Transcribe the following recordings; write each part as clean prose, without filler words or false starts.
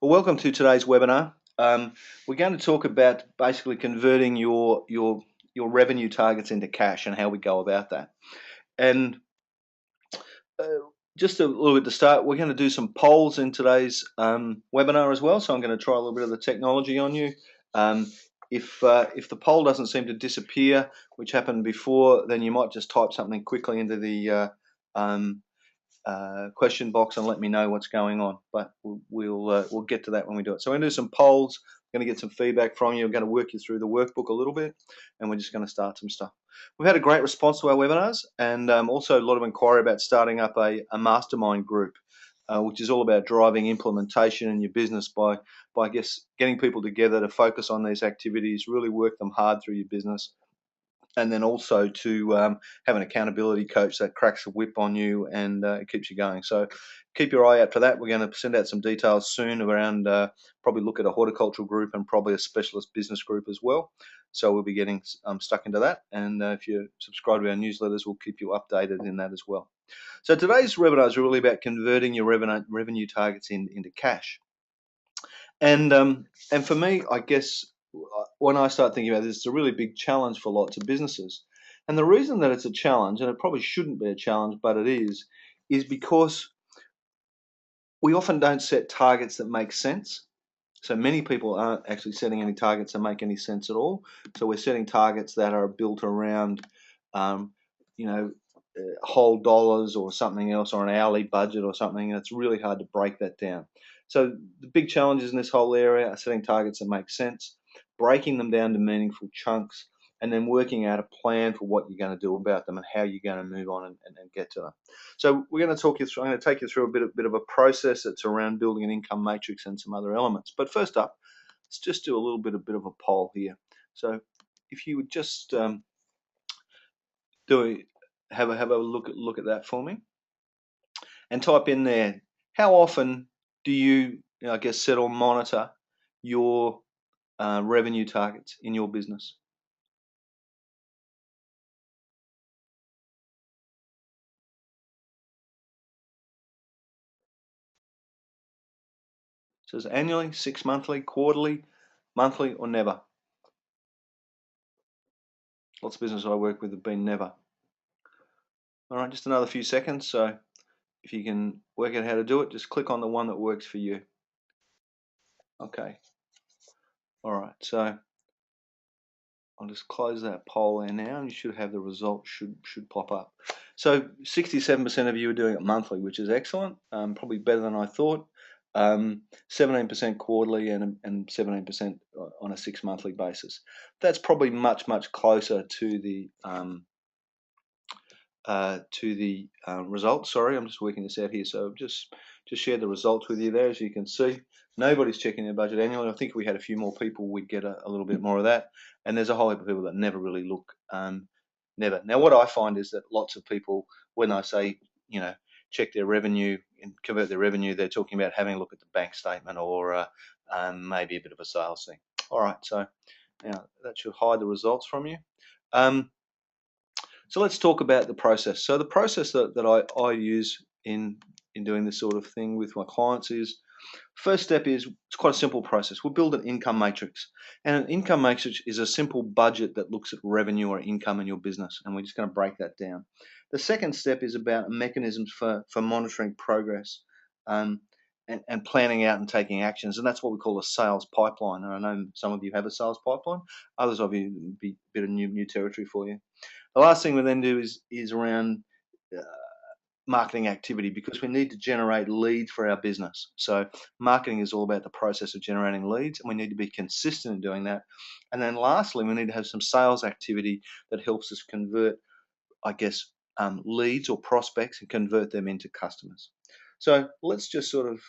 Well, welcome to today's webinar. We're going to talk about basically converting your revenue targets into cash and how we go about that. And uh, just a little bit to start, we're going to do some polls in today's webinar as well. So I'm going to try a little bit of the technology on you. If the poll doesn't seem to disappear, which happened before, then you might just type something quickly into the question box and let me know what's going on. But we'll get to that when we do it. So we're going to do some polls. We're going to get some feedback from you. I'm going to work you through the workbook a little bit, and we're just going to start some stuff. We've had a great response to our webinars, and also a lot of inquiry about starting up a mastermind group, which is all about driving implementation in your business by I guess getting people together to focus on these activities, really work them hard through your business, and then also to have an accountability coach that cracks a whip on you and keeps you going. So keep your eye out for that. We're going to send out some details soon around probably look at a horticultural group and probably a specialist business group as well. So we'll be getting stuck into that. And if you subscribe to our newsletters, we'll keep you updated in that as well. So today's webinar is really about converting your revenue targets into cash. And for me, I guess when I start thinking about this, it's a really big challenge for lots of businesses. And the reason that it's a challenge, and it probably shouldn't be a challenge, but it is because we often don't set targets that make sense. So many people aren't actually setting any targets that make any sense at all. So we're setting targets that are built around, you know, whole dollars or something else, or an hourly budget or something, and it's really hard to break that down. So the big challenges in this whole area are setting targets that make sense, breaking them down to meaningful chunks, and then working out a plan for what you're going to do about them and how you're going to move on and get to them. So we're going to talk you through. I'm going to take you through a bit of a process that's around building an income matrix and some other elements. But first up, let's just do a little bit of a poll here. So if you would just have a look at that for me, and type in there, how often do you, I guess, set or monitor your revenue targets in your business? It says annually, 6 monthly, quarterly, monthly, or never. Lots of businesses I work with have been never. All right, just another few seconds. So if you can work out how to do it, just click on the one that works for you. Okay. All right, so I'll just close that poll there now, and you should have the results should pop up. So 67% of you are doing it monthly, which is excellent, probably better than I thought. 17% quarterly and 17% on a 6 monthly basis. That's probably much closer to the results. Sorry, I'm just working this out here. So just share the results with you there. As you can see, nobody's checking their budget annually. I think if we had a few more people, we'd get a little bit more of that. And there's a whole heap of people that never really look, never. Now, what I find is that lots of people, when I say, check their revenue and convert their revenue, they're talking about having a look at the bank statement or maybe a bit of a sales thing. All right, so now that should hide the results from you. So let's talk about the process. So the process that I use in doing this sort of thing with my clients is, first step is, it's quite a simple process. We'll build an income matrix. And an income matrix is a simple budget that looks at revenue or income in your business. And we're just going to break that down. The second step is about mechanisms for monitoring progress and planning out and taking actions. And that's what we call a sales pipeline. And I know some of you have a sales pipeline. Others of you, it'd be a bit of new territory for you. The last thing we then do is around marketing activity, because we need to generate leads for our business. So marketing is all about the process of generating leads, and we need to be consistent in doing that. And then lastly, we need to have some sales activity that helps us convert, I guess, leads or prospects and convert them into customers. So let's just sort of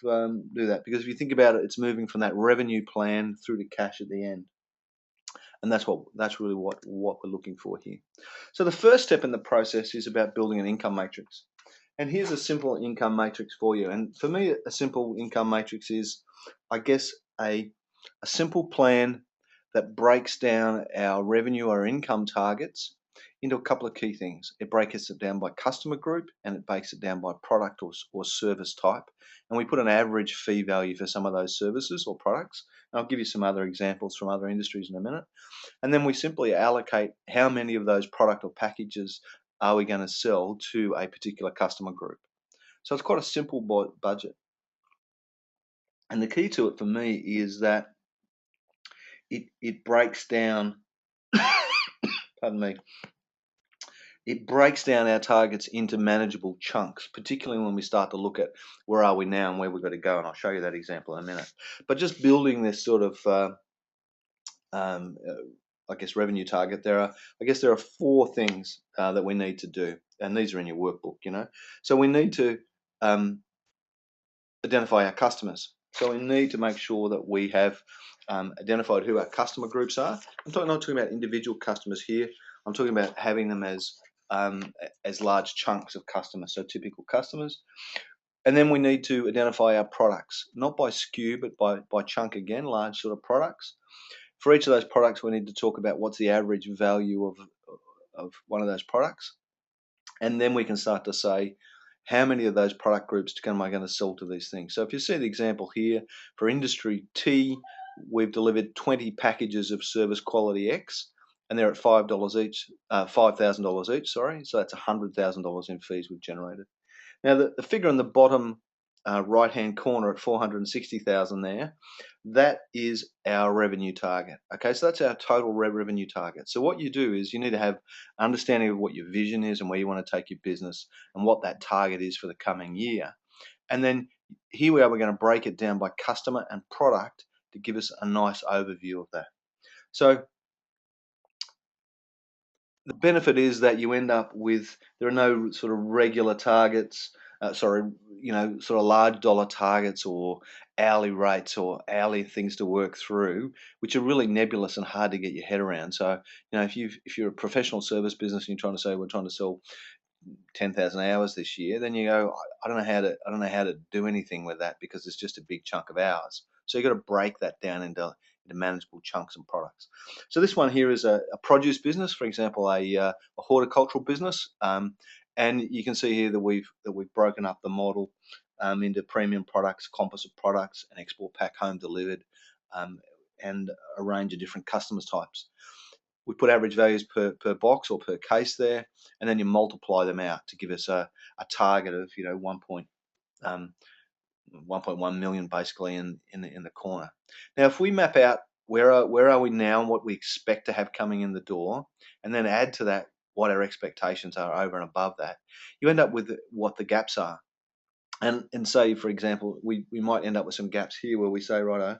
do that, because if you think about it, it's moving from that revenue plan through to cash at the end. And that's really what we're looking for here. So the first step in the process is about building an income matrix. And here's a simple income matrix for you. And for me, a simple income matrix is, I guess, a simple plan that breaks down our revenue or income targets into a couple of key things. It breaks it down by customer group and it breaks it down by product or service type. And we put an average fee value for some of those services or products. And I'll give you some other examples from other industries in a minute. And then we simply allocate how many of those product or packages are we going to sell to a particular customer group. So it's quite a simple budget. And the key to it for me is that it breaks down, pardon me, it breaks down our targets into manageable chunks, particularly when we start to look at where are we now and where we've got to go. And I'll show you that example in a minute. But just building this sort of, I guess, revenue target, there are 4 things that we need to do. And these are in your workbook, you know. So we need to identify our customers. So we need to make sure that we have identified who our customer groups are. I'm not talking about individual customers here. I'm talking about having them as large chunks of customers, so typical customers. And then we need to identify our products, not by SKU, but by chunk again, large sort of products. For each of those products, we need to talk about what's the average value of one of those products. And then we can start to say, how many of those product groups am I going to sell to these things? So if you see the example here, for industry T, we've delivered 20 packages of service quality X, and they're at $5 each, $5,000 each, sorry. So that's $100,000 in fees we've generated. Now the figure in the bottom right-hand corner at 460,000 there, that is our revenue target. Okay, so that's our total revenue target. So what you do is you need to have understanding of what your vision is and where you want to take your business and what that target is for the coming year. And then here we are, we're going to break it down by customer and product to give us a nice overview of that. So the benefit is that you end up with, there are no sort of regular targets, sort of large dollar targets or hourly rates or hourly things to work through, which are really nebulous and hard to get your head around. So, if you're a professional service business and you're trying to say we're trying to sell 10,000 hours this year, then you go, I don't know how to do anything with that because it's just a big chunk of hours. So you've got to break that down into manageable chunks and products. So this one here is a produce business, for example, a horticultural business, and you can see here that we've broken up the model into premium products, composite products, and export pack home delivered, and a range of different customers types. We put average values per box or per case there, and then you multiply them out to give us a target of 1.1 million basically in the corner. Now, if we map out where are we now and what we expect to have coming in the door, and then add to that what our expectations are over and above that, you end up with what the gaps are. And say, for example, we might end up with some gaps here where we say, righto,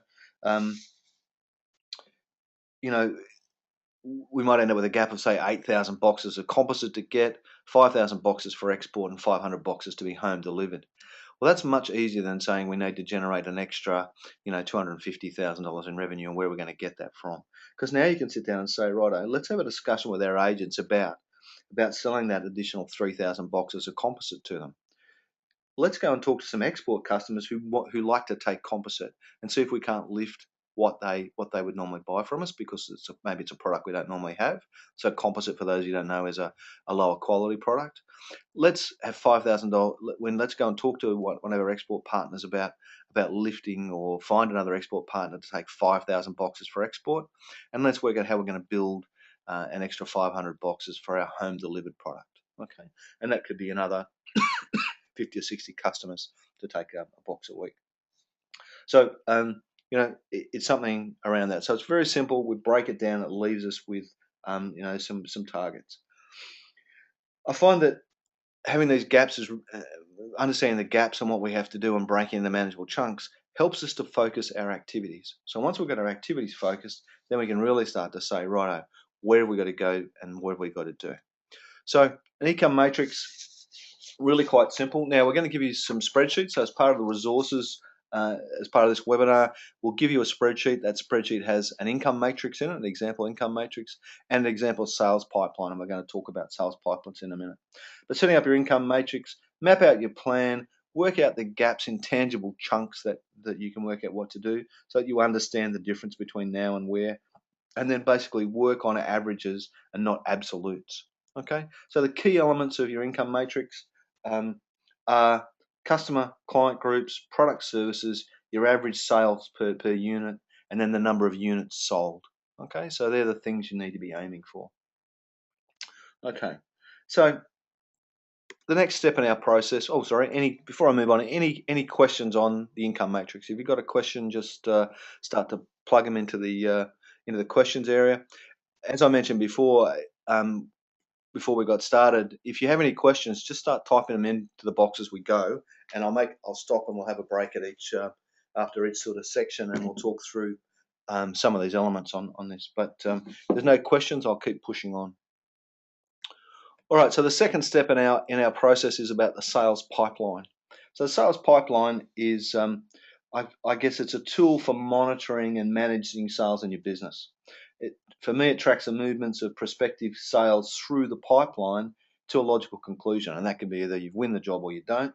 we might end up with a gap of, say, 8,000 boxes of composite to get, 5,000 boxes for export, and 500 boxes to be home delivered. Well, that's much easier than saying we need to generate an extra, $250,000 in revenue and where we're going to get that from. Because now you can sit down and say, righto, let's have a discussion with our agents about selling that additional 3,000 boxes of composite to them. Let's go and talk to some export customers who like to take composite and see if we can't lift what they would normally buy from us, because maybe it's a product we don't normally have. So composite, for those you don't know, is a lower quality product. Let's have $5,000. Let's go and talk to one of our export partners about lifting, or find another export partner to take 5,000 boxes for export, and let's work out how we're going to build an extra 500 boxes for our home delivered product. Okay, and that could be another 50 or 60 customers to take a box a week. So it's something around that. So it's very simple. We break it down. It leaves us with some targets. I find that having these gaps is understanding the gaps and what we have to do and breaking into manageable chunks helps us to focus our activities. So once we've got our activities focused, then we can really start to say, righto, where have we got to go and what have we got to do? So an income matrix, really quite simple. Now we're going to give you some spreadsheets. So as part of the resources, as part of this webinar, we'll give you a spreadsheet. That spreadsheet has an income matrix in it, an example income matrix, and an example sales pipeline. And we're going to talk about sales pipelines in a minute. But setting up your income matrix, map out your plan, work out the gaps in tangible chunks that you can work out what to do, so that you understand the difference between now and where, and then basically work on averages and not absolutes. Okay, so the key elements of your income matrix are customer, client groups, product services, your average sales per unit, and then the number of units sold. Okay, so they're the things you need to be aiming for. Okay, so the next step in our process. Oh, sorry. Before I move on, any questions on the income matrix? If you've got a question, just start to plug them into the questions area. As I mentioned before we got started, if you have any questions, just start typing them into the box as we go, and I'll stop and we'll have a break at each after each sort of section, and we'll talk through some of these elements on this. But if there's no questions, I'll keep pushing on. All right, so the second step in our process is about the sales pipeline. So the sales pipeline is, I guess, it's a tool for monitoring and managing sales in your business. For me, it tracks the movements of prospective sales through the pipeline to a logical conclusion, and that can be either you win the job or you don't.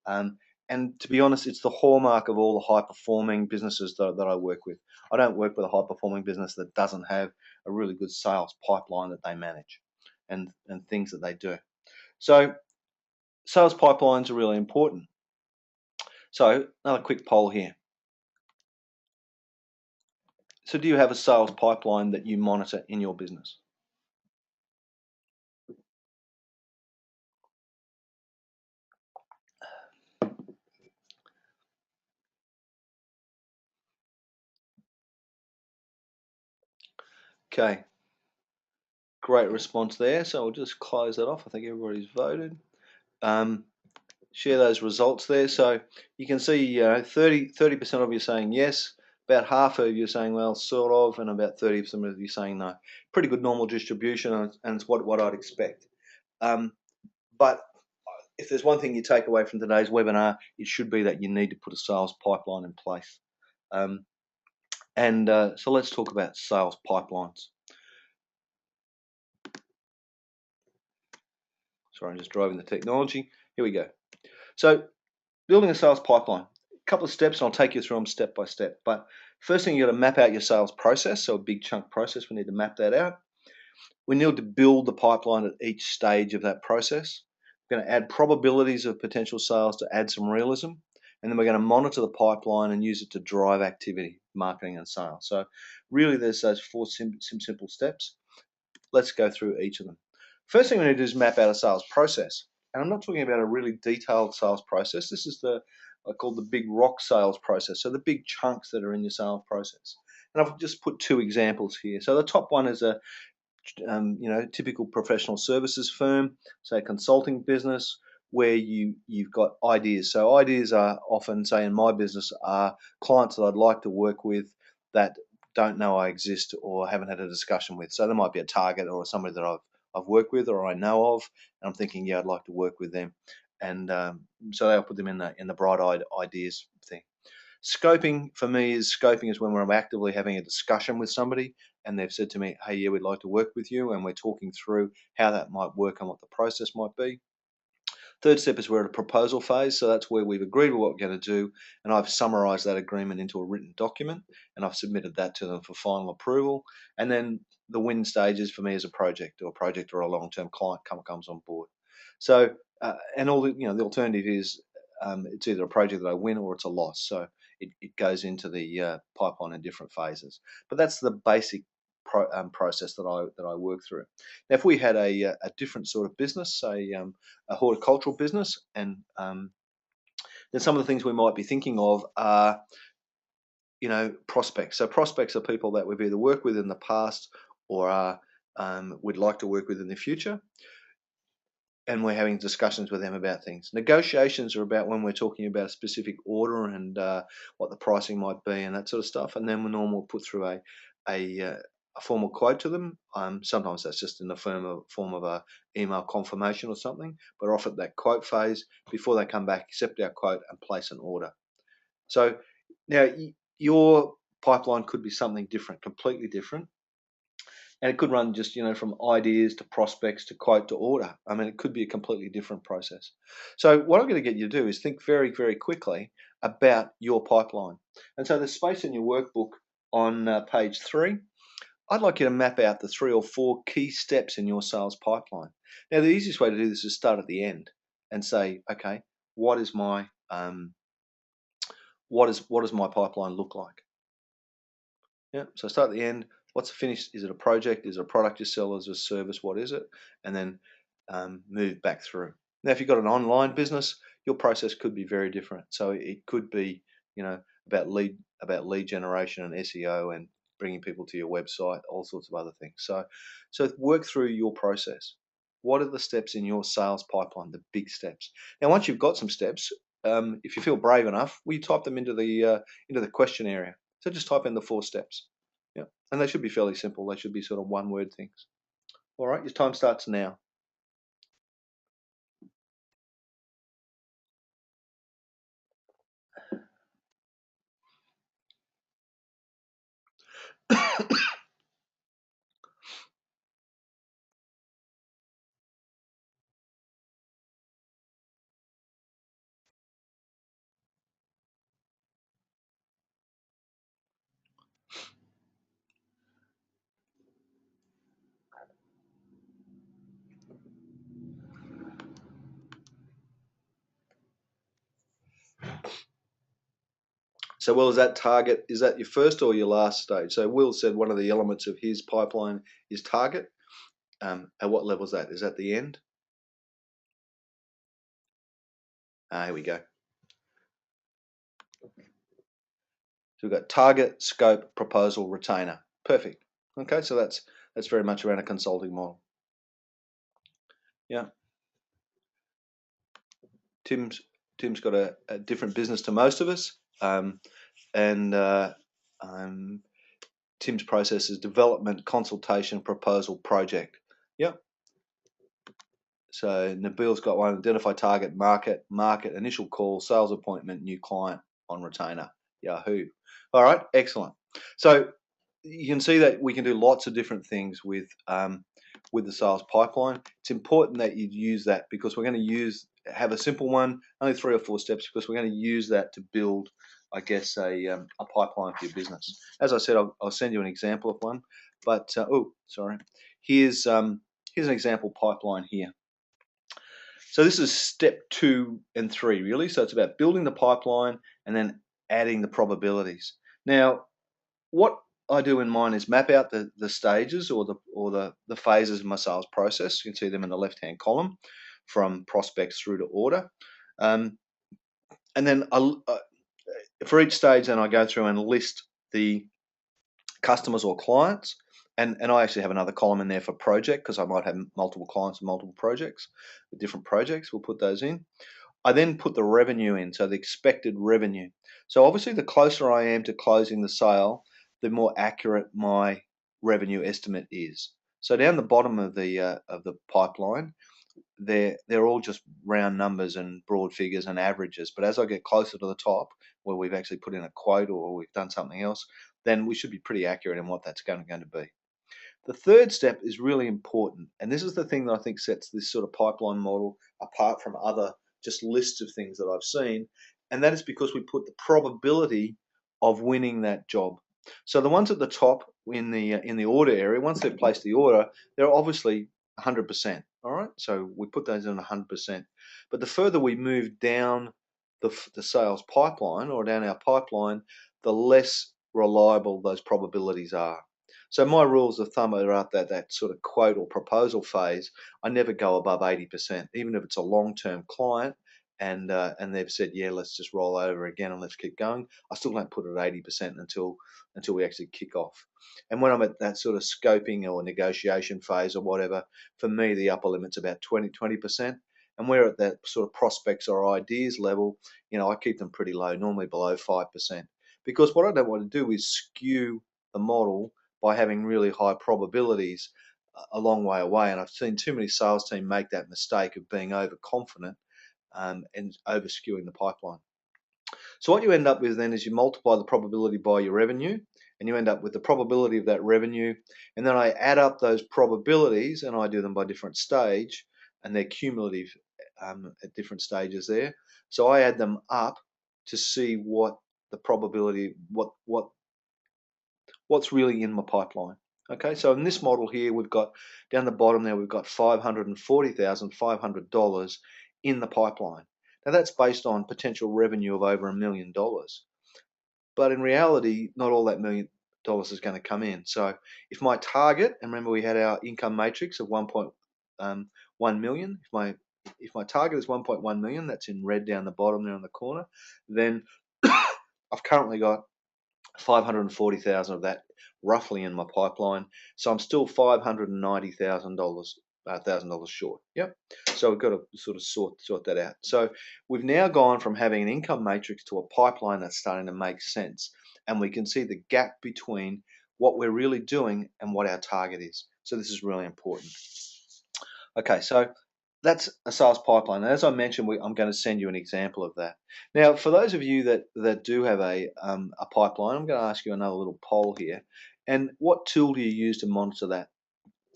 And to be honest, it's the hallmark of all the high-performing businesses that I work with. I don't work with a high-performing business that doesn't have a really good sales pipeline that they manage and things that they do. So sales pipelines are really important. So another quick poll here. So do you have a sales pipeline that you monitor in your business? Okay, great response there. So I'll just close that off. I think everybody's voted. Share those results there. So you can see 30% of you saying yes, about half of you saying, well, sort of, and about 30% of you saying no. Pretty good normal distribution, and it's what I'd expect. But if there's one thing you take away from today's webinar, it should be that you need to put a sales pipeline in place. So let's talk about sales pipelines. Sorry, I'm just driving the technology. Here we go. So building a sales pipeline, a couple of steps, and I'll take you through them step by step. But first thing, you got to map out your sales process. So a big chunk process, we need to map that out. We need to build the pipeline at each stage of that process. We're going to add probabilities of potential sales to add some realism. And then we're going to monitor the pipeline and use it to drive activity, marketing and sales. So really there's those four simple steps. Let's go through each of them. First thing we need to do is map out a sales process. And I'm not talking about a really detailed sales process. This is I call the big rock sales process. So the big chunks that are in your sales process. And I've just put two examples here. So the top one is a typical professional services firm, say a consulting business, where you've got ideas. So ideas are often, say in my business, are clients that I'd like to work with that don't know I exist or haven't had a discussion with. So there might be a target or somebody that I've worked with or I know of, and I'm thinking, yeah, I'd like to work with them. And so I'll put them in the bright-eyed ideas thing. Scoping for me is when we're actively having a discussion with somebody and they've said to me, hey, yeah, we'd like to work with you, and we're talking through how that might work and what the process might be. Third step is we're at a proposal phase. So that's where we've agreed with what we're going to do, and I've summarized that agreement into a written document, and I've submitted that to them for final approval. And then the win stages for me is a project or a long-term client comes on board. So, and all the alternative is it's either a project that I win or it's a loss. So it goes into the pipeline in different phases. But that's the basic process that I work through. Now, if we had a different sort of business, say a horticultural business, and then some of the things we might be thinking of are, prospects. So prospects are people that we've either worked with in the past or would like to work with in the future. And we're having discussions with them about things. Negotiations are about when we're talking about a specific order and what the pricing might be and that sort of stuff. And then we normally put through a formal quote to them. Sometimes that's just in the form of a email confirmation or something, but off at that quote phase before they come back, accept our quote and place an order. So now your pipeline could be something different, completely different. And it could run just, from ideas to prospects to quote to order. I mean, it could be a completely different process. So what I'm going to get you to do is think very, very quickly about your pipeline. And so there's space in your workbook on page 3. I'd like you to map out the 3 or 4 key steps in your sales pipeline. Now, the easiest way to do this is start at the end and say, okay, what is my what does my pipeline look like? Yeah. So start at the end. What's the finish? Is it a project? Is it a product you sell? Is it a service? What is it? And then move back through. Now, if you've got an online business, your process could be very different. So it could be, you know, about lead generation and SEO and bringing people to your website, all sorts of other things. So work through your process. What are the steps in your sales pipeline? The big steps. Now, once you've got some steps, if you feel brave enough, we type them into the question area. So just type in the 4 steps. Yeah, and they should be fairly simple. They should be sort of one-word things. All right, your time starts now. So, Will, is that target, is that your first or your last stage? So, Will said one of the elements of his pipeline is target. At what level is that? Is that the end? Here we go. So we've got target, scope, proposal, retainer. Perfect. Okay, so that's very much around a consulting model. Yeah. Tim's got a different business to most of us, and Tim's process is development, consultation, proposal, project. Yep. So Nabil's got one: identify target, market, initial call, sales appointment, new client, on retainer. Yahoo. All right, excellent. So you can see that we can do lots of different things with the sales pipeline. It's important that you use that because we're going to have a simple one, only 3 or 4 steps, because we're going to use that to build, I guess, a pipeline for your business. As I said, I'll send you an example of one. But here's an example pipeline here. So this is step 2 and 3, really. So it's about building the pipeline and then adding the probabilities. Now, what I do in mine is map out the stages or the phases of my sales process. You can see them in the left-hand column, from prospects through to order. And then for each stage, then I go through and list the customers or clients. And I actually have another column in there for project, because I might have multiple clients and multiple projects with different projects. We'll put those in. I then put the revenue in, so the expected revenue. So obviously, the closer I am to closing the sale, the more accurate my revenue estimate is. So down the bottom of the pipeline, they're all just round numbers and broad figures and averages. But as I get closer to the top, where we've actually put in a quote or we've done something else, then we should be pretty accurate in what that's going to be. The third step is really important, and this is the thing that I think sets this sort of pipeline model apart from other just lists of things that I've seen, and that is because we put the probability of winning that job. So the ones at the top in the order area, once they've placed the order, they're obviously 100%. All right, so we put those in 100%. But the further we move down the sales pipeline or down our pipeline, the less reliable those probabilities are. So my rules of thumb are at that sort of quote or proposal phase. I never go above 80%, even if it's a long-term client and they've said, yeah, let's just roll over again and let's keep going. I still don't put it at 80% until we actually kick off. And when I'm at that sort of scoping or negotiation phase or whatever, for me the upper limit's about 20%. And we're at that sort of prospects or ideas level, I keep them pretty low, normally below 5%. Because what I don't want to do is skew the model by having really high probabilities a long way away. And I've seen too many sales teams make that mistake of being overconfident and over skewing the pipeline. So what you end up with then is you multiply the probability by your revenue, and you end up with the probability of that revenue. And then I add up those probabilities, and I do them by different stage, and they're cumulative at different stages there. So I add them up to see what the probability, what's really in my pipeline. Okay, so in this model here, we've got down the bottom there, we've got $540,500 in the pipeline. Now that's based on potential revenue of over $1 million. But in reality, not all that $1 million is going to come in. So if my target, and remember we had our income matrix of 1.1 million, if my target is 1.1 million, that's in red down the bottom there in the corner, then I've currently got 540,000 of that roughly in my pipeline. So I'm still $590,000 short. Yep. So we've got to sort of sort that out. So we've now gone from having an income matrix to a pipeline that's starting to make sense. And we can see the gap between what we're really doing and what our target is. So this is really important. Okay, so that's a sales pipeline. And as I mentioned, I'm going to send you an example of that. Now, for those of you that do have a pipeline, I'm going to ask you another little poll here. And what tool do you use to monitor that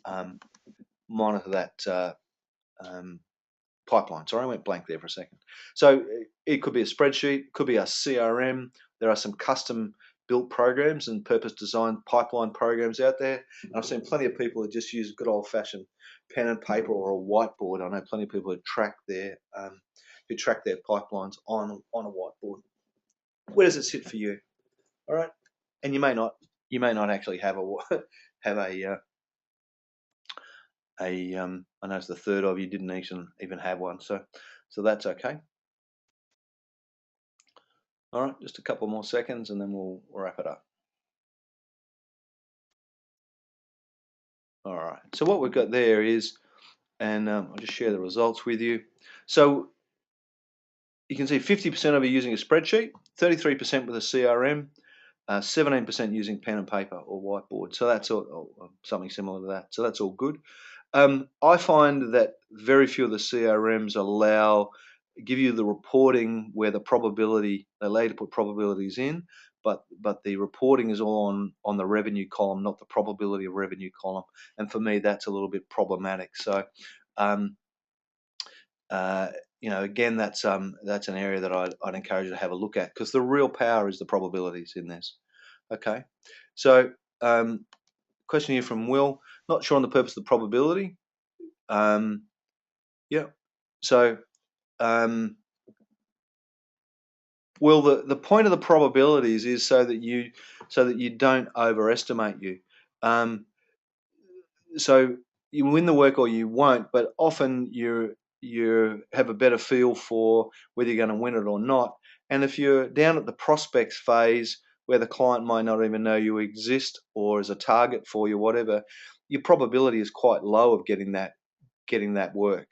um, pipeline? Sorry, I went blank there for a second. So it could be a spreadsheet, it could be a CRM. There are some custom built programs and purpose designed pipeline programs out there. And I've seen plenty of people that just use good old fashioned pen and paper or a whiteboard. I know plenty of people who track their pipelines on a whiteboard. Where does it sit for you? All right, and you may not actually have have a I noticed the third of you didn't even have one, so that's okay. All right, just a couple more seconds and then we'll wrap it up. All right, so what we've got there is, and I'll just share the results with you. So you can see 50% of you using a spreadsheet, 33% with a CRM, 17% using pen and paper or whiteboard. So that's all, something similar to that. So that's all good. I find that very few of the CRMs give you the reporting where the probability, they allow you to put probabilities in, but the reporting is all on the revenue column, not the probability of revenue column. And for me, that's a little bit problematic. So, again, that's an area that I'd encourage you to have a look at, because the real power is the probabilities in this. Okay, so question here from Will. Not sure on the purpose of the probability. Yeah. So, well, the point of the probabilities is so that you don't overestimate you. So you win the work or you won't, but often you have a better feel for whether you're going to win it or not. And if you're down at the prospects phase where the client might not even know you exist or is a target for you, whatever, your probability is quite low of getting that work.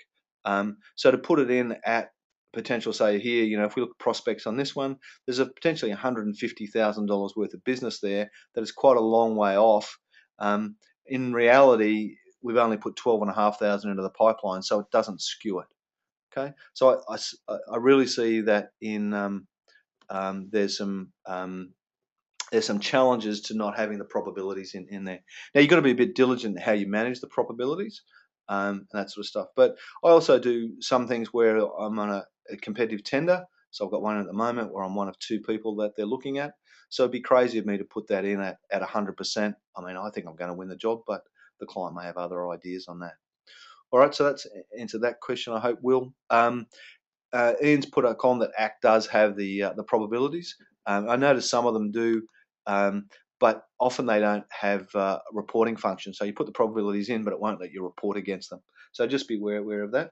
So to put it in at potential, say here, if we look at prospects on this one, there's a potentially $150,000 worth of business there that is quite a long way off. In reality, we've only put 12,500 into the pipeline, so it doesn't skew it. Okay, so I really see that there's some challenges to not having the probabilities in there. Now you've got to be a bit diligent in how you manage the probabilities and that sort of stuff. But I also do some things where I'm on a competitive tender. So I've got one at the moment where I'm one of two people that they're looking at. So it'd be crazy of me to put that in at 100%. I mean, I think I'm going to win the job, but the client may have other ideas on that. All right, so that's answered that question, I hope, Will. Ian's put a column that ACT does have the probabilities. I notice some of them do, but often they don't have reporting functions. So you put the probabilities in, but it won't let you report against them. So just be aware of that.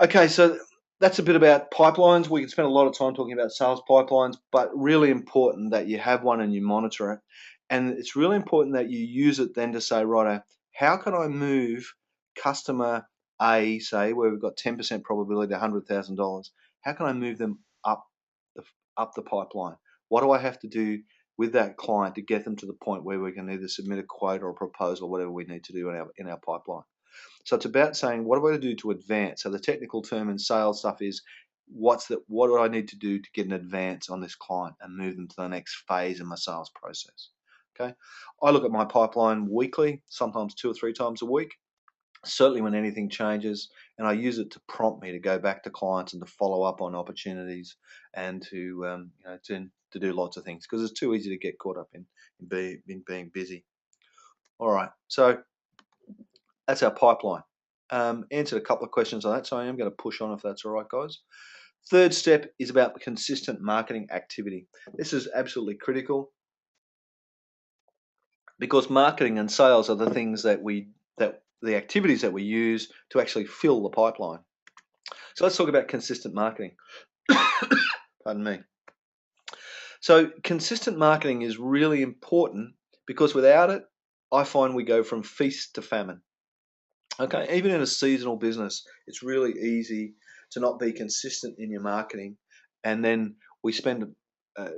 Okay, so that's a bit about pipelines. We can spend a lot of time talking about sales pipelines, but really important that you have one and you monitor it. And it's really important that you use it then to say, right, how can I move customer A, say, where we've got 10% probability to $100,000, how can I move them up the pipeline? What do I have to do with that client to get them to the point where we can either submit a quote or a proposal, whatever we need to do in our pipeline? So it's about saying, what do I do to advance? So the technical term in sales stuff is, what do I need to do to get an advance on this client and move them to the next phase in my sales process? Okay, I look at my pipeline weekly, sometimes 2 or 3 times a week, certainly when anything changes, and I use it to prompt me to go back to clients and to follow up on opportunities and to do lots of things, because it's too easy to get caught up in being busy. All right, so that's our pipeline. Answered a couple of questions on that, so I am going to push on if that's all right, guys. Third step is about the consistent marketing activity. This is absolutely critical because marketing and sales are the things that the activities that we use to actually fill the pipeline. So let's talk about consistent marketing. Pardon me. So consistent marketing is really important because without it, I find we go from feast to famine. Okay, even in a seasonal business, it's really easy to not be consistent in your marketing, and then we spend uh,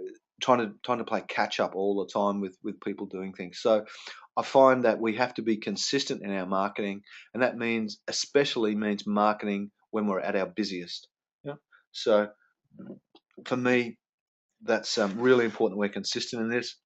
trying to play catch up all the time with people doing things. So I find that we have to be consistent in our marketing, and that especially means marketing when we're at our busiest. Yeah. So for me, that's really important. We're consistent in this.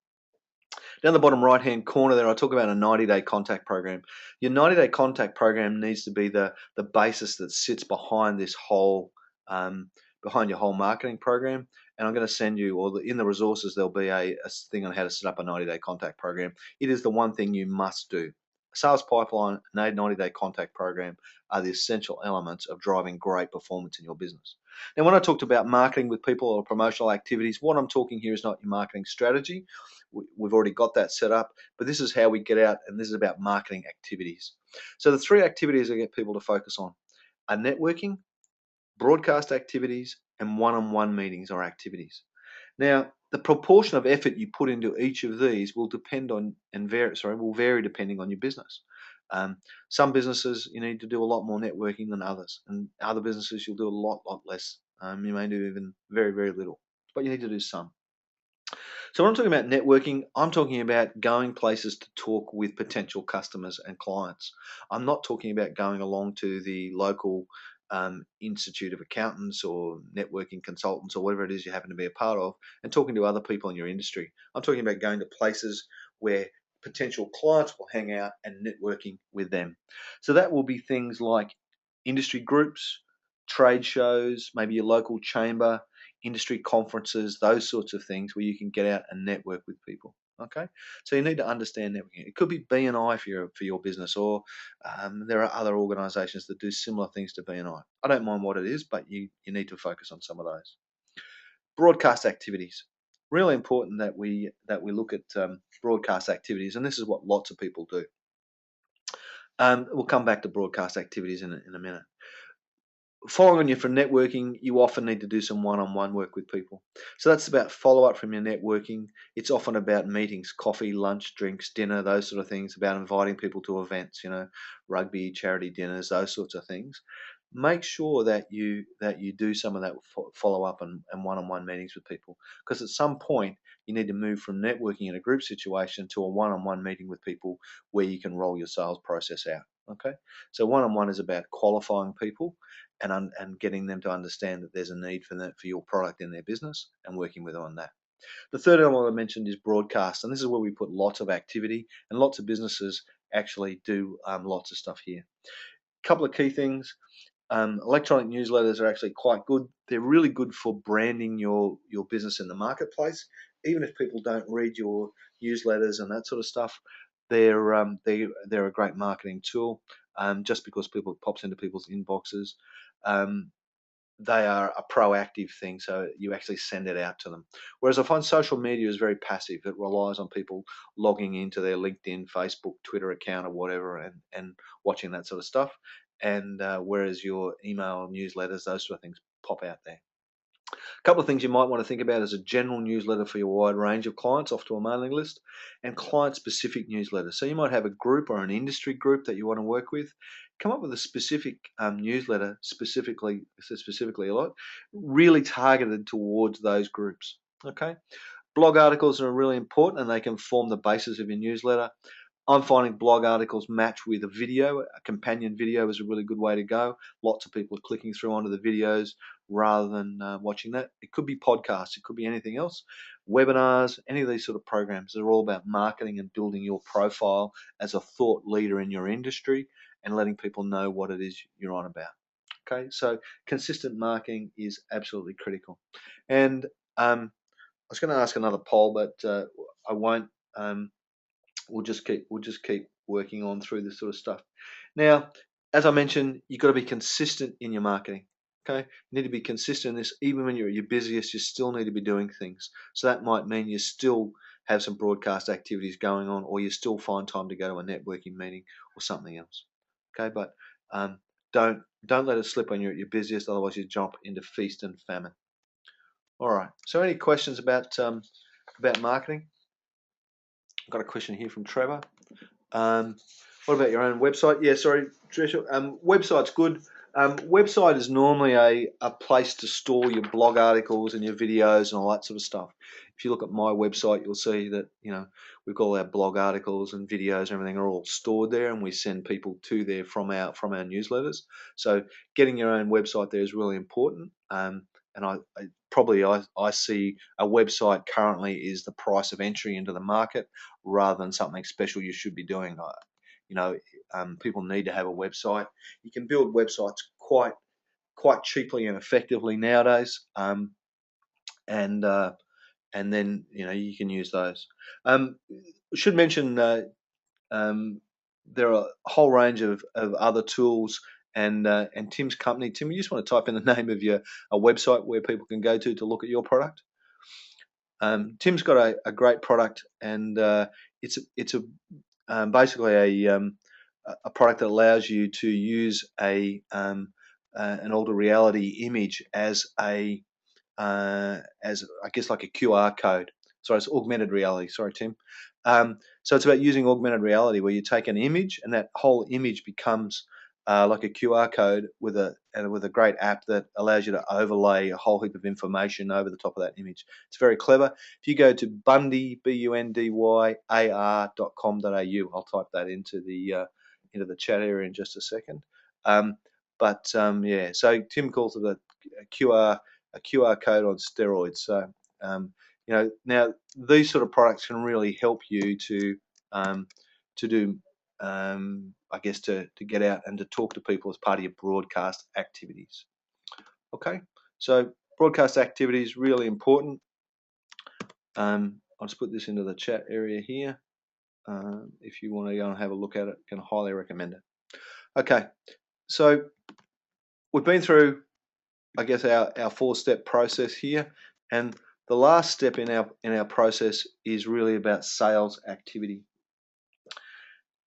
Down the bottom right-hand corner there, I talk about a 90-day contact program. Your 90-day contact program needs to be the basis that sits behind this whole behind your whole marketing program. And I'm going to send you, or in the resources, there'll be a thing on how to set up a 90-day contact program. It is the one thing you must do. A sales pipeline, 90-day contact program are the essential elements of driving great performance in your business. Now, when I talked about marketing with people or promotional activities, what I'm talking here is not your marketing strategy. We've already got that set up, but this is how we get out, and this is about marketing activities. So the three activities I get people to focus on are networking, broadcast activities, and one-on-one meetings or activities. Now, the proportion of effort you put into each of these will depend on will vary depending on your business. Some businesses you need to do a lot more networking than others, and other businesses you'll do a lot less. You may do even very little, but you need to do some. So when I'm talking about networking, I'm talking about going places to talk with potential customers and clients. I'm not talking about going along to the local institute of accountants or networking consultants or whatever it is you happen to be a part of and talking to other people in your industry. I'm talking about going to places where potential clients will hang out and networking with them. So that will be things like industry groups, trade shows, maybe your local chamber, industry conferences, those sorts of things where you can get out and network with people. Okay, so you need to understand networking. It could be BNI for your business, or there are other organisations that do similar things to BNI. I don't mind what it is, but you need to focus on some of those. Broadcast activities. Really important that we look at broadcast activities, and this is what lots of people do. We'll come back to broadcast activities in a minute. Following on you from networking, you often need to do some one-on-one work with people. So that's about follow-up from your networking. It's often about meetings, coffee, lunch, drinks, dinner, those sort of things, about inviting people to events, rugby, charity dinners, those sorts of things. Make sure that you do some of that follow-up and one-on-one meetings with people, because at some point you need to move from networking in a group situation to a one-on-one meeting with people where you can roll your sales process out. Okay, so one-on-one is about qualifying people and getting them to understand that there's a need for your product in their business and working with them on that. The third element I mentioned is broadcast, and this is where we put lots of activity, and lots of businesses actually do lots of stuff here. A couple of key things. Electronic newsletters are actually quite good. They're really good for branding your business in the marketplace. Even if people don't read your newsletters and that sort of stuff, they're a great marketing tool. Just because people pops into people's inboxes, um, they are a proactive thing, so you actually send it out to them. Whereas I find social media is very passive. It relies on people logging into their LinkedIn, Facebook, Twitter account or whatever and watching that sort of stuff. And whereas your email newsletters, those sort of things pop out there. A couple of things you might want to think about is a general newsletter for your wide range of clients off to a mailing list, and client-specific newsletters. So you might have a group or an industry group that you want to work with. Come up with a specific newsletter, specifically a lot, really targeted towards those groups. Okay. Blog articles are really important, and they can form the basis of your newsletter. I'm finding blog articles match with a video. A companion video is a really good way to go. Lots of people are clicking through onto the videos rather than watching that. It could be podcasts. It could be anything else. Webinars, any of these sort of programs. They're all about marketing and building your profile as a thought leader in your industry and letting people know what it is you're on about. Okay, so consistent marketing is absolutely critical. And I was going to ask another poll, but I won't. we'll just keep working on through this sort of stuff. Now, as I mentioned, you've got to be consistent in your marketing. Okay, you need to be consistent in this. Even when you're at your busiest, you still need to be doing things. So that might mean you still have some broadcast activities going on, or you still find time to go to a networking meeting or something else. Okay, but um, don't let it slip when you're at your busiest. Otherwise, you jump into feast and famine. All right. So, any questions about marketing? I've got a question here from Trevor. Um, what about your own website? Yeah, sorry, Tricia. Website's good. Website is normally a place to store your blog articles and your videos and all that sort of stuff. If you look at my website, you'll see that we've got all our blog articles and videos and everything are all stored there, and we send people to there from our newsletters. So getting your own website there is really important. And I see a website currently is the price of entry into the market rather than something special you should be doing. You know, people need to have a website. You can build websites quite cheaply and effectively nowadays, and then you can use those. Should mention there are a whole range of other tools. And Tim's company. Tim, you just want to type in the name of a website where people can go to look at your product. Tim's got a great product, and it's basically a product that allows you to use an altered reality image as I guess like a QR code. Sorry, it's augmented reality. Sorry, Tim. So it's about using augmented reality where you take an image and that whole image becomes like a QR code with a great app that allows you to overlay a whole heap of information over the top of that image. It's very clever. If you go to bundyar.com.au, I'll type that into the chat area in just a second. Yeah, so Tim calls it a QR code on steroids. So now these sort of products can really help you to do I guess to get out and to talk to people as part of your broadcast activities. Okay, so broadcast activities really important. I'll just put this into the chat area here. If you want to go and have a look at it, can highly recommend it. Okay, so we've been through, I guess, our 4-step process here, and the last step in our process is really about sales activity.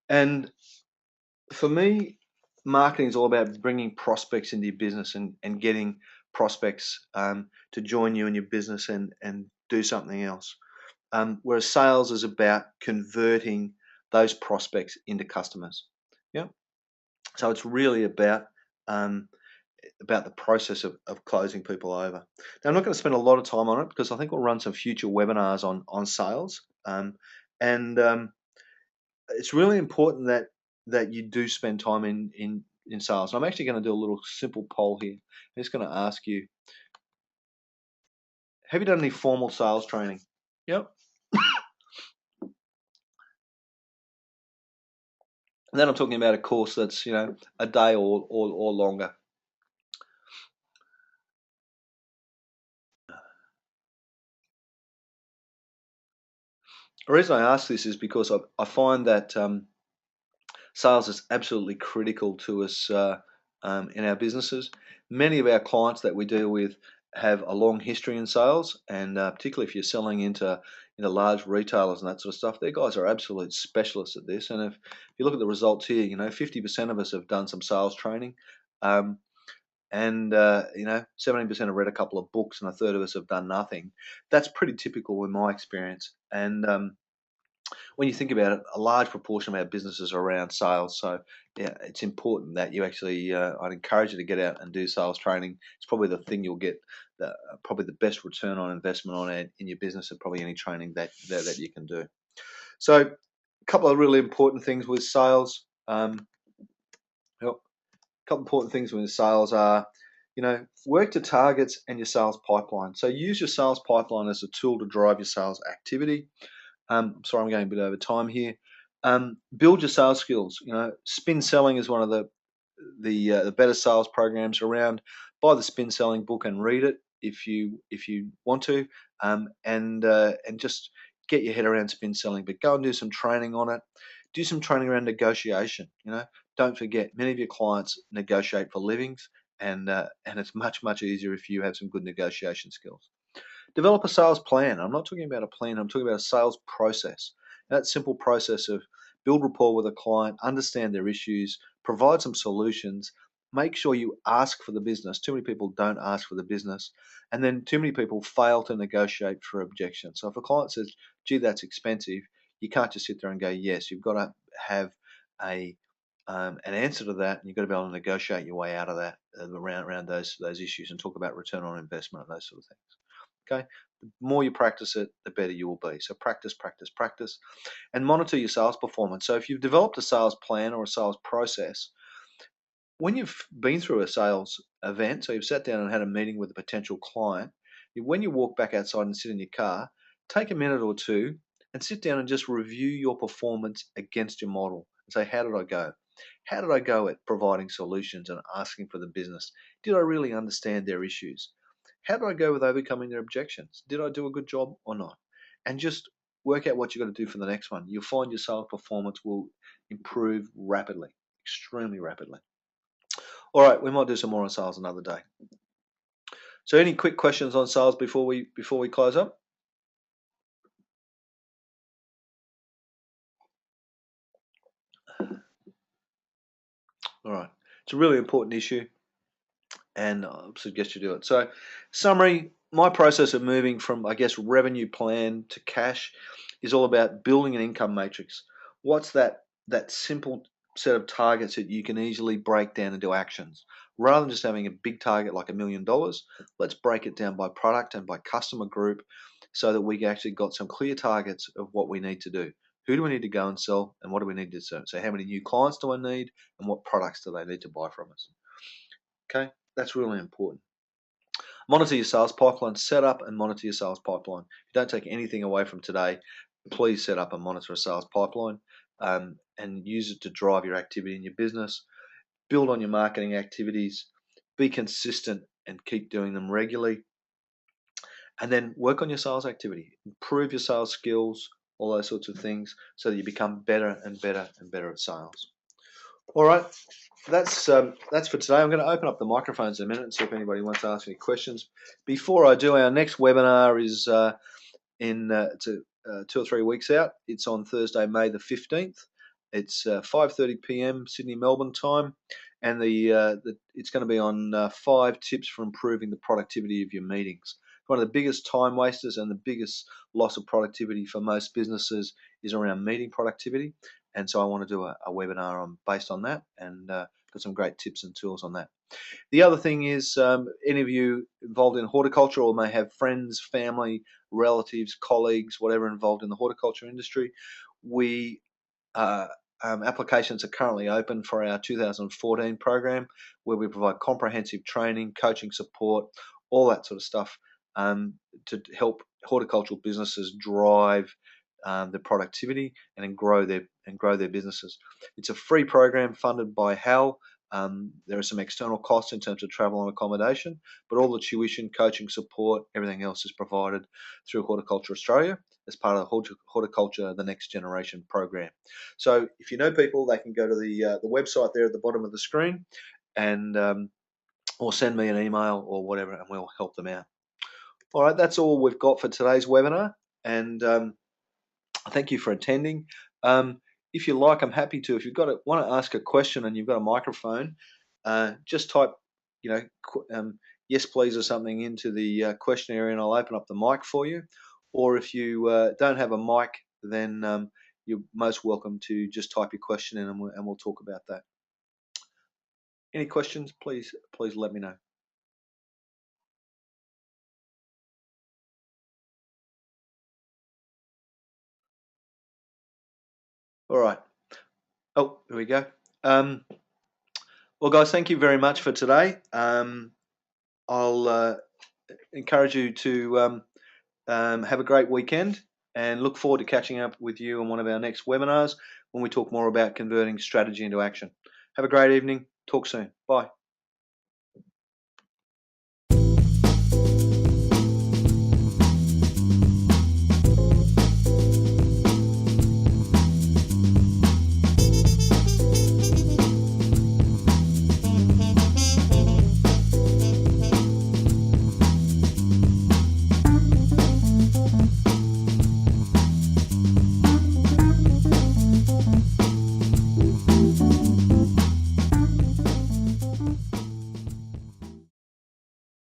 And for me, marketing is all about bringing prospects into your business and getting prospects to join you in your business and do something else. Whereas sales is about converting those prospects into customers. Yeah. So it's really about the process of closing people over. Now, I'm not going to spend a lot of time on it because I think we'll run some future webinars on sales. It's really important that you do spend time in sales. And I'm actually going to do a little simple poll here. I'm just going to ask you, have you done any formal sales training? Yep. And then I'm talking about a course that's a day or longer. The reason I ask this is because I find that sales is absolutely critical to us in our businesses. Many of our clients that we deal with have a long history in sales, and particularly if you're selling into large retailers and that sort of stuff, their guys are absolute specialists at this. And if you look at the results here, 50% of us have done some sales training, and 17% have read a couple of books, and a third of us have done nothing. That's pretty typical in my experience. And when you think about it, a large proportion of our businesses are around sales. So yeah, it's important that you actually, I'd encourage you to get out and do sales training. It's probably the thing you'll get probably the best return on investment on it in your business, and probably any training that you can do. So a couple of really important things with sales. A couple important things with sales are, work to targets and your sales pipeline. So use your sales pipeline as a tool to drive your sales activity. Sorry, I'm going a bit over time here. Build your sales skills. Spin selling is one of the better sales programs around. Buy the spin selling book and read it if you want to, and just get your head around spin selling, but go and do some training on it. Do some training around negotiation. Don't forget, many of your clients negotiate for livings, and it's much easier if you have some good negotiation skills. Develop a sales plan. I'm not talking about a plan, I'm talking about a sales process. That simple process of build rapport with a client, understand their issues, provide some solutions, make sure you ask for the business. Too many people don't ask for the business, and then too many people fail to negotiate for objection. So if a client says, gee, that's expensive, you can't just sit there and go, yes. You've got to have an answer to that, and you've got to be able to negotiate your way out of that, around those issues, and talk about return on investment and those sort of things. Okay, the more you practice it, the better you will be. So practice, practice, practice, and monitor your sales performance. So if you've developed a sales plan or a sales process, when you've been through a sales event, so you've sat down and had a meeting with a potential client, when you walk back outside and sit in your car, take a minute or two and sit down and just review your performance against your model and say, how did I go? How did I go at providing solutions and asking for the business? Did I really understand their issues? How did I go with overcoming their objections? Did I do a good job or not? And just work out what you've got to do for the next one. You'll find your sales performance will improve rapidly, extremely rapidly. All right, we might do some more on sales another day. So any quick questions on sales before we close up? All right. It's a really important issue, and I suggest you do it. So, summary, my process of moving from, I guess, revenue plan to cash is all about building an income matrix. What's that simple set of targets that you can easily break down into actions? Rather than just having a big target like $1 million, let's break it down by product and by customer group so that we actually got some clear targets of what we need to do. Who do we need to go and sell, and what do we need to sell? So how many new clients do I need, and what products do they need to buy from us? Okay, that's really important. Monitor your sales pipeline. Set up and monitor your sales pipeline. If you don't take anything away from today, please set up and monitor a sales pipeline, and use it to drive your activity in your business. Build on your marketing activities. Be consistent and keep doing them regularly. And then work on your sales activity. Improve your sales skills, all those sorts of things, so that you become better and better and better at sales. All right, that's for today. I'm going to open up the microphones in a minute and see if anybody wants to ask any questions. Before I do, our next webinar is in 2 or 3 weeks out. It's on Thursday, May the 15th. It's 5:30 p.m. Sydney Melbourne time, and it's going to be on 5 tips for improving the productivity of your meetings. One of the biggest time wasters and the biggest loss of productivity for most businesses is around meeting productivity. And so I want to do a webinar based on that, and got some great tips and tools on that. The other thing is, any of you involved in horticulture or may have friends, family, relatives, colleagues, whatever involved in the horticulture industry, we applications are currently open for our 2014 program, where we provide comprehensive training, coaching support, all that sort of stuff, to help horticultural businesses drive the productivity and grow their businesses. It's a free program funded by HAL. There are some external costs in terms of travel and accommodation, but all the tuition, coaching support, everything else is provided through Horticulture Australia as part of the Horticulture the Next Generation program. So if you know people, they can go to the website there at the bottom of the screen, and or send me an email or whatever, and we'll help them out. All right, that's all we've got for today's webinar, and thank you for attending. If you like, I'm happy to. If you've want to ask a question and you've got a microphone, just type, yes, please, or something into the question area, and I'll open up the mic for you. Or if you don't have a mic, then you're most welcome to just type your question in, and we'll talk about that. Any questions? Please let me know. All right. Oh, here we go. Well, guys, thank you very much for today. I'll encourage you to have a great weekend, and look forward to catching up with you on one of our next webinars when we talk more about converting strategy into action. Have a great evening. Talk soon. Bye.